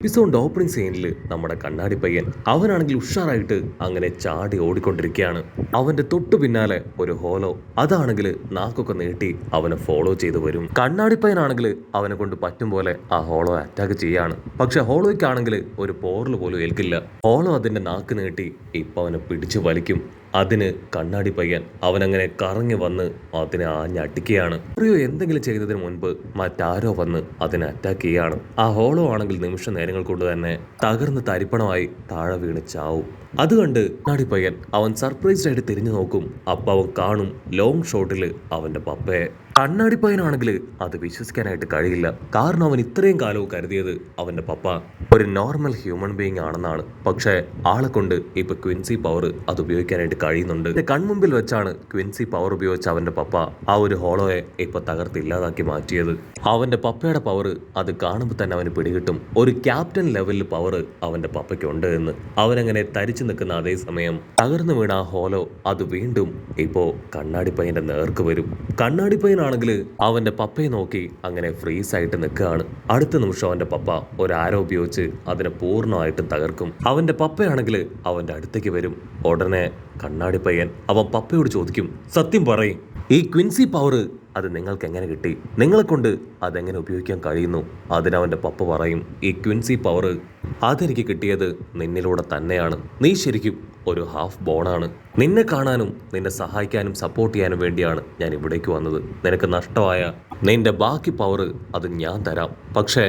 എപ്പിസോഡിന്റെ opening സീനിൽ നമ്മുടെ കണ്ണാടി പയ്യൻ അവനാണെങ്കിൽ ഉഷാറായിട്ട് അങ്ങനെ ചാടി ഓടിക്കൊണ്ടിരിക്കുകയാണ്. അവന്റെ തൊട്ടു പിന്നാലെ ഒരു ഹോലോ, അതാണെങ്കിൽ നാക്കൊക്കെ നീട്ടി അവനെ ഫോളോ ചെയ്ത് വരും. കണ്ണാടി പയ്യനാണെങ്കിൽ അവനെ കൊണ്ട് പറ്റും പോലെ ആ ഹോളോ അറ്റാക്ക് ചെയ്യാണ്. പക്ഷെ ഹോളോയ്ക്കാണെങ്കിൽ ഒരു പോറൽ പോലും ഏൽക്കില്ല. ഹോളോ അതിന്റെ നാക്ക് നീട്ടി ഇപ്പൊ അവനെ പിടിച്ചു വലിക്കും. അതിന് കണ്ണാടി പയ്യൻ അവനങ്ങനെ കറങ്ങി വന്ന് അതിനെ ആഞ്ഞടിക്കുകയാണ്. അറിയോ, എന്തെങ്കിലും ചെയ്തതിന് മുൻപ് മറ്റാരോ വന്ന് അതിനെ അറ്റാക്ക് ചെയ്യാണ്. ആ ഹോളോ ആണെങ്കിൽ നിമിഷ നേരങ്ങൾ കൊണ്ട് തന്നെ തകർന്ന് തരിപ്പണമായി താഴെ വീണ് ചാവും. അത് കണ്ട് കണ്ണാടി പയ്യൻ അവൻ സർപ്രൈസ്ഡ് ആയിട്ട് തിരിഞ്ഞു നോക്കും. അപ്പൊ അവൻ കാണും ലോങ് ഷോട്ടില് അവന്റെ പപ്പയെ. കണ്ണാടി പയ്യനാണെങ്കിൽ അത് വിശ്വസിക്കാനായിട്ട് കഴിയില്ല. കാരണം അവൻ ഇത്രയും കാലവും കരുതിയത് അവന്റെ പപ്പ ഒരു നോർമൽ ഹ്യൂമൻ ബീയിങ് ആണെന്നാണ്. പക്ഷേ ആളെ കൊണ്ട് ഇപ്പൊ ക്വിൻസി പവർ അത് ഉപയോഗിക്കാനായിട്ട് കഴിയുന്നുണ്ട്. കൺമുമ്പിൽ വെച്ചാണ് ക്വിൻസി പവർ ഉപയോഗിച്ച അവന്റെ പപ്പ ആ ഒരു ഹോളോയെ ഇപ്പൊ തകർത്തില്ലാതാക്കി മാറ്റിയത്. അവന്റെ പപ്പയുടെ പവർ അത് കാണുമ്പോൾ തന്നെ അവന് പിടികിട്ടും. ഒരു ക്യാപ്റ്റൻ ലെവലിൽ പവർ അവന്റെ പപ്പയ്ക്കുണ്ട് എന്ന്. അവനങ്ങനെ തരിച്ചു നിൽക്കുന്ന അതേ സമയം തകർന്നു വീണ ആ ഹോലോ അത് വീണ്ടും ഇപ്പോ കണ്ണാടി പയ്യന്റെ നേർക്ക് വരും. കണ്ണാടി പയ്യനാണെങ്കിൽ അവന്റെ പപ്പയെ നോക്കി അങ്ങനെ ഫ്രീസ് ആയിട്ട് നിൽക്കുകയാണ്. അടുത്ത നിമിഷം അവന്റെ പപ്പ ഒരു ആരോ ഉപയോഗിച്ച് അതിനെ പൂർണ്ണമായിട്ടും തകർക്കും. അവന്റെ പപ്പയാണെങ്കിൽ അവന്റെ അടുത്തേക്ക് വരും. ഉടനെ കണ്ണാടി പയ്യൻ അവൻ പപ്പയോട് ചോദിക്കും, സത്യം പറയും, ഈ ക്വിൻസി പവർ അത് നിങ്ങൾക്ക് എങ്ങനെ കിട്ടി? നിങ്ങളെ കൊണ്ട് അതെങ്ങനെ ഉപയോഗിക്കാൻ കഴിയുന്നു? അതിനവന്റെ പപ്പ പറയും, ഈ ക്വിൻസി പവർ അതെനിക്ക് കിട്ടിയത് നിന്നിലൂടെ തന്നെയാണ്. നീ ശരിക്കും ഒരു ഹാഫ് ബോണാണ്. നിന്നെ കാണാനും നിന്നെ സഹായിക്കാനും സപ്പോർട്ട് ചെയ്യാനും വേണ്ടിയാണ് ഞാൻ ഇവിടേക്ക് വന്നത്. നിനക്ക് നഷ്ടമായ നിന്റെ ബാക്കി പവർ അത് ഞാൻ തരാം. പക്ഷേ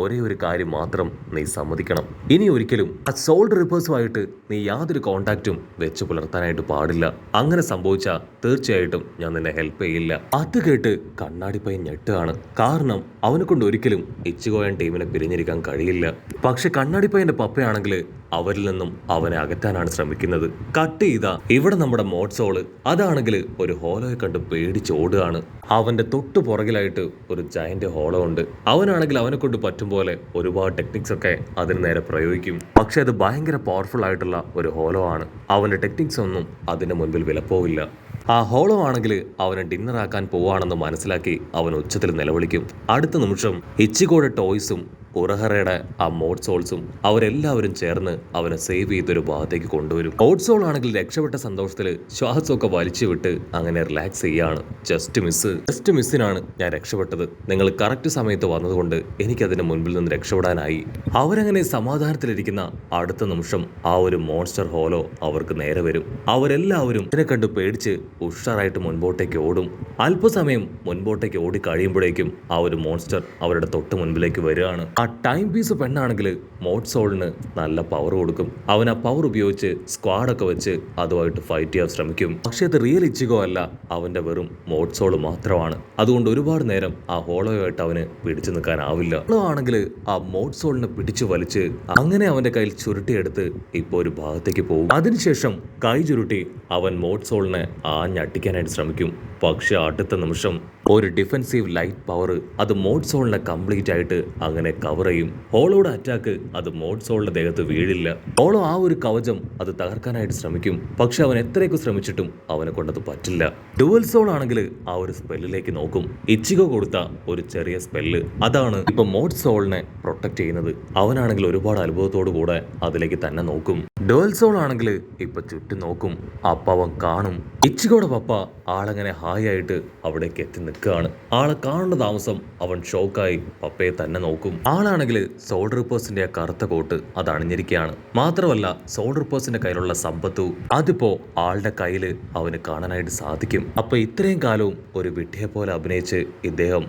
ഒരേ ഒരു കാര്യം മാത്രം നീ സമ്മതിക്കണം. ഇനി ഒരിക്കലും ആ സോൾ റിപ്പേഴ്സുമായിട്ട് നീ യാതൊരു കോണ്ടാക്റ്റും വെച്ച് പുലർത്താനായിട്ട് പാടില്ല. അങ്ങനെ സംഭവിച്ചാൽ തീർച്ചയായിട്ടും ഞാൻ നിന്നെ ഹെൽപ്പ് ചെയ്യില്ല. അത് കേട്ട് കണ്ണാടി പയ്യൻ ഞെട്ടുകയാണ്. കാരണം അവനെ കൊണ്ട് ഒരിക്കലും ഇച്ചിഗോയൻ ടീമിനെ പിരിഞ്ഞിരിക്കാൻ കഴിയില്ല. പക്ഷെ കണ്ണാടി പയ്യന്റെ പപ്പയാണെങ്കിൽ അവരിൽ നിന്നും അവനെ അകറ്റാനാണ് ശ്രമിക്കുന്നത്. കട്ട് ചെയ്ത ഇവിടെ നമ്മുടെ മോഡ്സോള് അതാണെങ്കിൽ ഒരു ഹോലോയെ കണ്ട് പേടിച്ചോടുകയാണ്. അവന്റെ തൊട്ടു പുറകിലായിട്ട് ഒരു ജയന്റ് ഹോളോ ഉണ്ട്. അവനാണെങ്കിൽ അവനെ കൊണ്ട് പറ്റും പോലെ ഒരുപാട് ടെക്നിക്സ് ഒക്കെ അതിന് നേരെ പ്രയോഗിക്കും. പക്ഷെ അത് ഭയങ്കര പവർഫുൾ ആയിട്ടുള്ള ഒരു ഹോലോ ആണ്. അവന്റെ ടെക്നിക്സ് ഒന്നും അതിന്റെ മുൻപിൽ വിലപ്പോവില്ല. ആ ഹോളോ ആണെങ്കിൽ അവനെ ഡിന്നറാക്കാൻ പോവാണെന്ന് മനസ്സിലാക്കി അവൻ ഉച്ചത്തിൽ നിലവിളിക്കും. അടുത്ത നിമിഷം ഇച്ചിഗോയുടെ ടോയ്സും ഉറഹറയുടെ ആ മോഡ്സോൾസും അവരെല്ലാവരും ചേർന്ന് അവനെ സേവ് ചെയ്തൊരു ഭാഗത്തേക്ക് കൊണ്ടുവരും. മോഡ്സോൾ ആണെങ്കിൽ രക്ഷപ്പെട്ട സന്തോഷത്തിൽ ശ്വാസമൊക്കെ വലിച്ചു വിട്ട് അങ്ങനെ റിലാക്സ് ചെയ്യാണ്. ജസ്റ്റ് മിസ്സിനാണ് ഞാൻ രക്ഷപ്പെട്ടത്. നിങ്ങൾ കറക്റ്റ് സമയത്ത് വന്നതുകൊണ്ട് എനിക്കതിന് മുൻപിൽ നിന്ന് രക്ഷപ്പെടാനായി. അവരങ്ങനെ സമാധാനത്തിലിരിക്കുന്ന അടുത്ത നിമിഷം ആ ഒരു മോൺസ്റ്റർ ഹോലോ അവർക്ക് നേരെ വരും. അവരെല്ലാവരും ഇതിനെ കണ്ട് പേടിച്ച് ഉഷാറായിട്ട് മുൻപോട്ടേക്ക് ഓടും. അല്പസമയം മുൻപോട്ടേക്ക് ഓടി കഴിയുമ്പോഴേക്കും ആ ഒരു മോൺസ്റ്റർ അവരുടെ തൊട്ട് മുൻപിലേക്ക് വരികയാണ്. ആ ടൈം പീസ് പെണ്ണാണെങ്കിൽ മോഡ്സോളിന് നല്ല പവർ കൊടുക്കും. അവൻ ആ പവർ ഉപയോഗിച്ച് സ്ക്വാഡൊക്കെ വെച്ച് അതുമായിട്ട് ഫൈറ്റ് ചെയ്യാൻ ശ്രമിക്കും. പക്ഷെ അത് റിയൽ ഇച്ചിഗോ അല്ല, അവന്റെ വെറും മോഡ്സോൾ മാത്രമാണ്. അതുകൊണ്ട് ഒരുപാട് നേരം ആ ഹോളോയായിട്ട് അവന് പിടിച്ചു നിൽക്കാനാവില്ല. ഹോളോ ആണെങ്കിൽ ആ മോഡ്സോളിനെ പിടിച്ചു വലിച്ച് അങ്ങനെ അവന്റെ കയ്യിൽ ചുരുട്ടിയെടുത്ത് ഇപ്പോൾ ഒരു ഭാഗത്തേക്ക് പോകും. അതിനുശേഷം കൈ ചുരുട്ടി അവൻ മോഡ്സോളിനെ ആഞ്ഞടിക്കാനായിട്ട് ശ്രമിക്കും. പക്ഷെ അടുത്ത നിമിഷം ഒരു ഡിഫെൻസീവ് ലൈറ്റ് പവർ അത് മോഡ്സോളിനെ കംപ്ലീറ്റ് ആയിട്ട് അങ്ങനെ കവർ ചെയ്യും. ഹോളോയുടെ അറ്റാക്ക് അത് മോഡ്സോളിന്റെ ദേഹത്ത് വീഴില്ല. ഹോളോ ആ ഒരു കവചം അത് തകർക്കാനായിട്ട് ശ്രമിക്കും. പക്ഷെ അവൻ എത്രയൊക്കെ ശ്രമിച്ചിട്ടും അവനെ കൊണ്ടത് പറ്റില്ല. ഡുവൽ സോൾ ആണെങ്കിൽ ആ ഒരു സ്പെല്ലിലേക്ക് നോക്കും. ഇച്ചിഗോ കൊടുത്ത ഒരു ചെറിയ സ്പെല്ല് അതാണ് ഇപ്പൊ മോഡ്സോളിനെ പ്രൊട്ടക്ട് ചെയ്യുന്നത്. അവനാണെങ്കിൽ ഒരുപാട് അത്ഭുതത്തോടു കൂടെ അതിലേക്ക് തന്നെ നോക്കും. ഡുവൽ സോൾ ആണെങ്കിൽ ഇപ്പൊ ചുറ്റും നോക്കും. അപ്പ അവൻ കാണും ഇച്ചിഗോയുടെ പപ്പ ആളങ്ങനെ ഹായ് ആയിട്ട് അവിടേക്ക് എത്തി നിൽക്കുകയാണ്. ആളെ കാണുന്ന താമസം അവൻ ഷോക്കായി പപ്പയെ തന്നെ നോക്കും. ആളാണെങ്കിൽ സോൾ റിപ്പേഴ്സിന്റെ ആ കറുത്ത കോട്ട് അത് അണിഞ്ഞിരിക്കുകയാണ്. മാത്രമല്ല സോൾ റിപ്പേഴ്സിന്റെ കയ്യിലുള്ള സമ്പത്തു അതിപ്പോ ആളുടെ കയ്യിൽ അവന് കാണാനായിട്ട് സാധിക്കും. അപ്പൊ ഇത്രയും കാലവും ഒരു വിഡ്ഢിയെ പോലെ അഭിനയിച്ച് ഇദ്ദേഹം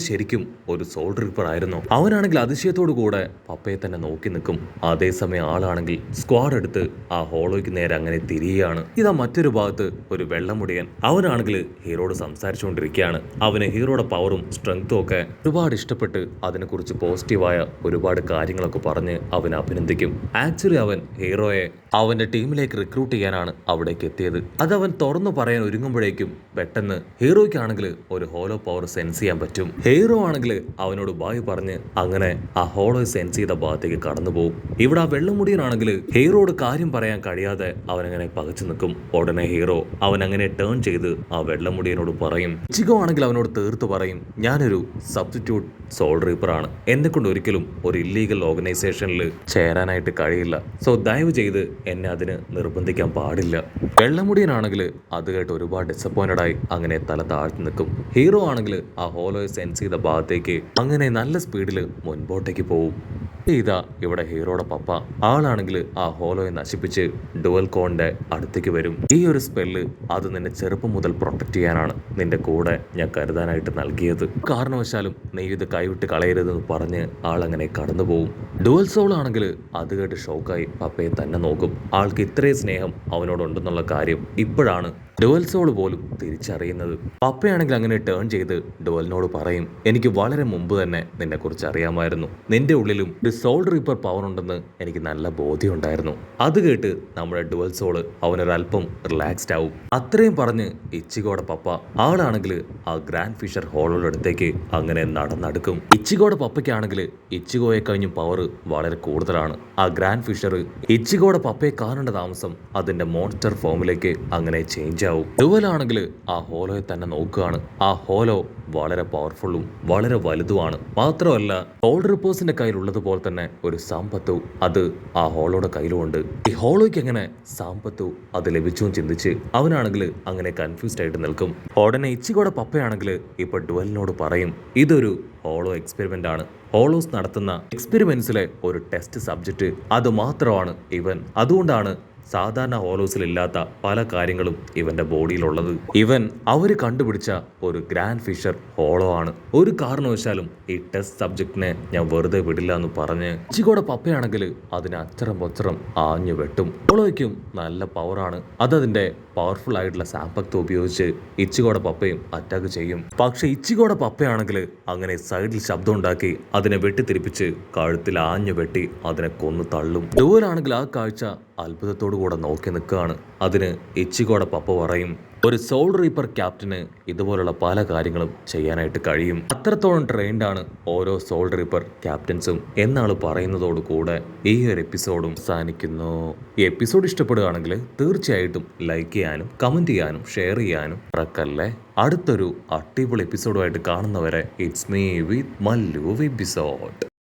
ശരിക്കും ഒരു സോൾ റിപ്പർ ആയിരുന്നു. അവനാണെങ്കിൽ അതിശയത്തോടു കൂടെ പപ്പയെ തന്നെ നോക്കി നിൽക്കും. അതേസമയം ആളാണെങ്കിൽ സ്ക്വാഡ് എടുത്ത് ആ ഹോളോയ്ക്ക് നേരെ അങ്ങനെ തിരിയുകയാണ്. ഇതാ മറ്റൊരു ഭാഗത്ത് ഒരു വെള്ളമുടിയൻ അവനാണെങ്കിൽ ഹീറോയോട് സംസാരിച്ചുകൊണ്ടിരിക്കുകയാണ്. അവന് ഹീറോയുടെ പവറും സ്ട്രെങ്ത്തും ഒക്കെ ഒരുപാട് ഇഷ്ടപ്പെട്ട് അതിനെക്കുറിച്ച് പോസിറ്റീവായ ഒരുപാട് കാര്യങ്ങളൊക്കെ പറഞ്ഞ് അവൻ അഭിനന്ദിക്കും. ആക്ച്വലി അവൻ ഹീറോയെ അവന്റെ ടീമിലേക്ക് റിക്രൂട്ട് ചെയ്യാനാണ് അവിടേക്ക് എത്തിയത്. അതവൻ തുറന്നു പറയാൻ ഒരുങ്ങുമ്പോഴേക്കും പെട്ടെന്ന് ഹീറോയ്ക്കാണെങ്കിൽ ഒരു ഹോളോ പവർ സെൻസ് ചെയ്യാൻ പറ്റും. ഹീറോ ആണെങ്കിൽ അവനോട് ബായ് പറഞ്ഞ് അങ്ങനെ ആ ഹോളോ സെൻസ് ചെയ്ത ഭാഗത്തേക്ക് കടന്നു പോകും. ഇവിടെ ആ വെള്ളമുടിയനാണെങ്കിൽ ഹീറോയോട് കാര്യം പറയാൻ കഴിയാതെ അവനങ്ങനെ പകച്ചു നിൽക്കും. ഉടനെ ഹീറോ അവൻ അങ്ങനെ ടേൺ ചെയ്ത് ആ വെള്ളമുടിയനോട് പറയും. ഇച്ചിഗോ ആണെങ്കിൽ അവനോട് തീർത്ത് പറയും, ഞാനൊരു സബ്സ്റ്റിറ്റ്യൂട്ട് സോൾ റീപ്പർ ആണ്, എന്നെ കൊണ്ട് ഒരിക്കലും ഒരു ഇല്ലീഗൽ ഓർഗനൈസേഷനിൽ ചേരാനായിട്ട് കഴിയില്ല. സോ ദയവ് ചെയ്ത് എന്നെ അതിന് നിർബന്ധിക്കാൻ പാടില്ല. വെള്ളമുടിയനാണെങ്കിൽ അത് കേട്ട് ഒരുപാട് ഡിസപ്പോയിന്റഡ് ആയി അങ്ങനെ തല താഴ്ത്തി നിൽക്കും. ഹീറോ ആണെങ്കിൽ ആ ഹോളോയെ സെൻസ് ചെയ്ത ഭാഗത്തേക്ക് അങ്ങനെ നല്ല സ്പീഡിൽ മുൻപോട്ടേക്ക് പോവും. ഇതാ ഇവിടെ ഹീറോയുടെ പപ്പ ആളാണെങ്കിൽ ആ ഹോളോയെ നശിപ്പിച്ച് ഡുവൽ കോണിന്റെ അടുത്തേക്ക് വരും. ഈ ഒരു സ്പെല്ല് അത് നിന്നെ ചെറുപ്പം മുതൽ പ്രൊട്ടക്ട് ചെയ്യാനാണ് നിന്റെ കൂടെ ഞാൻ കരുതാനായിട്ട് നൽകിയത്. കാരണവശാലും നീ ഇത് കൈവിട്ട് കളയരുതെന്ന് പറഞ്ഞ് ആളങ്ങനെ കടന്നു പോവും. ഡുവൽ സോൾ ആണെങ്കിൽ അത് കേട്ട് ഷോക്കായി പപ്പയെ തന്നെ നോക്കും. ആൾക്ക് ഇത്രയും സ്നേഹം അവനോടുണ്ടെന്നുള്ള കാര്യം ഇപ്പോഴാണ് ഡുവൽ സോൾ പോലും തിരിച്ചറിയുന്നത്. പപ്പയാണെങ്കിൽ അങ്ങനെ ടേൺ ചെയ്ത് ഡുവലിനോട് പറയും, എനിക്ക് വളരെ മുമ്പ് തന്നെ നിന്നെ കുറിച്ച് അറിയാമായിരുന്നു. നിന്റെ ഉള്ളിലും ഒരു സോൾ റീപ്പർ പവർ ഉണ്ടെന്ന് എനിക്ക് നല്ല ബോധ്യമുണ്ടായിരുന്നു. അത് കേട്ട് നമ്മുടെ ഡുവൽ സോള് അവനൊരല്പം റിലാക്സ്ഡ് ആവും. അത്രയും പറഞ്ഞ് ഇച്ചിഗോയുടെ പപ്പ ആളാണെങ്കിൽ ആ ഗ്രാൻഡ് ഫിഷർ ഹോളോയുടെ അടുത്തേക്ക് അങ്ങനെ നടന്നെടുക്കും. ഇച്ചിഗോയുടെ പപ്പയ്ക്കാണെങ്കിൽ ഇച്ചിഗോയെ കഴിഞ്ഞും പവർ വളരെ കൂടുതലാണ്. ആ ഗ്രാൻഡ് ഫിഷർ ഇച്ചിഗോയുടെ പപ്പയെ കാണേണ്ട താമസം അതിന്റെ മോൺസ്റ്റർ ഫോമിലേക്ക് അങ്ങനെ ചേഞ്ച് ആവും. ഡുവലാണെങ്കിൽ ആ ഹോലോയെ തന്നെ നോക്കുകയാണ്. ആ ഹോലോ വളരെ പവർഫുള്ളും വളരെ വലുതുമാണ്. മാത്രമല്ല ഹോൾ റിപ്പോസിന്റെ കയ്യിലുള്ളതുപോലെ തന്നെ ഒരു സാമ്പത്തു അത് ആ ഹോളോയുടെ കയ്യിലുമുണ്ട്. ഈ ഹോളോയ്ക്ക് എങ്ങനെ സാമ്പത്തു അത് ലഭിച്ചു ചിന്തിച്ച് അവനാണെങ്കിൽ അങ്ങനെ കൺഫ്യൂസ്ഡ് ആയിട്ട് നിൽക്കും. ഉടനെ ഇച്ചിഗോയുടെ പപ്പയാണെങ്കിൽ ഇപ്പൊ ഡുവലിനോട് പറയും, ഇതൊരു ഹോളോ എക്സ്പെരിമെന്റ് ആണ്. ഹോളോസ് നടത്തുന്ന എക്സ്പെരിമെന്റ്സിലെ ഒരു ടെസ്റ്റ് സബ്ജക്റ്റ് അത് മാത്രമാണ് ഇവൻ. അതുകൊണ്ടാണ് സാധാരണ ഹോളോസിൽ ഇല്ലാത്ത പല കാര്യങ്ങളും ഇവന്റെ ബോഡിയിലുള്ളത്. ഇവൻ അവര് കണ്ടുപിടിച്ച ഒരു ഗ്രാൻഡ് ഫിഷർ ഹോളോ ആണ്. ഒരു കാരണവശാലും ഈ ടെസ്റ്റ് സബ്ജക്റ്റിനെ ഞാൻ വെറുതെ വിടില്ല എന്ന് പറഞ്ഞ് ഇച്ചിഗോയുടെ പപ്പയാണെങ്കിൽ അതിനെ അച്ചറം പൊച്ചറം ആഞ്ഞു വെട്ടും. ഹോളോയ്ക്കും നല്ല പവറാണ്. അതതിന്റെ പവർഫുൾ ആയിട്ടുള്ള സാമ്പത്ത് ഉപയോഗിച്ച് ഇച്ചിഗോയുടെ പപ്പയും അറ്റാക്ക് ചെയ്യും. പക്ഷെ ഇച്ചിഗോയുടെ പപ്പയാണെങ്കിൽ അങ്ങനെ സൈഡിൽ ശബ്ദം ഉണ്ടാക്കി അതിനെ വെട്ടിത്തിരിപ്പിച്ച് കഴുത്തിൽ ആഞ്ഞു വെട്ടി അതിനെ കൊന്നു തള്ളും. ഡുവലാണെങ്കിൽ ആ കാഴ്ച അത്ഭുതത്തോടു കൂടെ നോക്കി നിൽക്കുകയാണ്. അതിന് ഇച്ചിഗോയുടെ പപ്പ പറയും, ഒരു സോൾ റീപ്പർ ക്യാപ്റ്റന് ഇതുപോലുള്ള പല കാര്യങ്ങളും ചെയ്യാനായിട്ട് കഴിയും. അത്രത്തോളം ട്രെയിൻഡ് ആണ് ഓരോ സോൾ റീപ്പർ ക്യാപ്റ്റൻസും എന്നാണ് പറയുന്നതോടു കൂടെ ഈ ഒരു എപ്പിസോഡും അവസാനിക്കുന്നു. ഈ എപ്പിസോഡ് ഇഷ്ടപ്പെടുകയാണെങ്കിൽ തീർച്ചയായിട്ടും ലൈക്ക് ചെയ്യാനും കമന്റ് ചെയ്യാനും ഷെയർ ചെയ്യാനും മറക്കല്ലേ. അടുത്തൊരു അടിപൊളി എപ്പിസോഡുമായിട്ട് കാണുന്നവരെ it's me with Mallu episode.